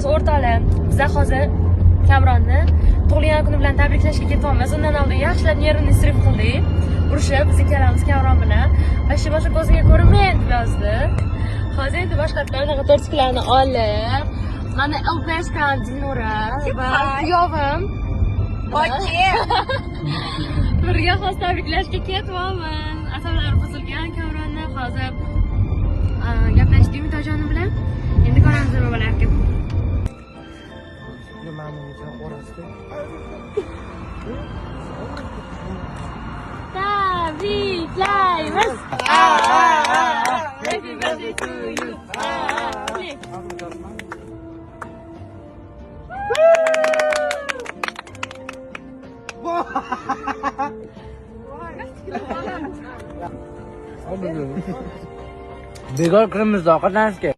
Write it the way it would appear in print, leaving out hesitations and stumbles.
barchasi o'rtoqlar, biz hozir Kamronni tug'ilgan kuni bilan tabriklashga ketyapmiz. Undan oldin yaxshilab nervni isrif qildik. Urishib, biz ikkalamiz Kamron bilan boshqa ko'ziga ko'rinmaydi deb yozdi. Hozir endi boshqa bunaqa tortikalarni olib, mana LPSkan Dinora va kuyovim birga xos tabriklashga ketyapmiz. Asablari buzilgan Kamronni hozir gaplashdik Umidjon bilan. Endi ko'ramiz nima bo'larkan. Tabriklaymiz. Happy birthday to you. Bekor qilamiz ovqatlanishga.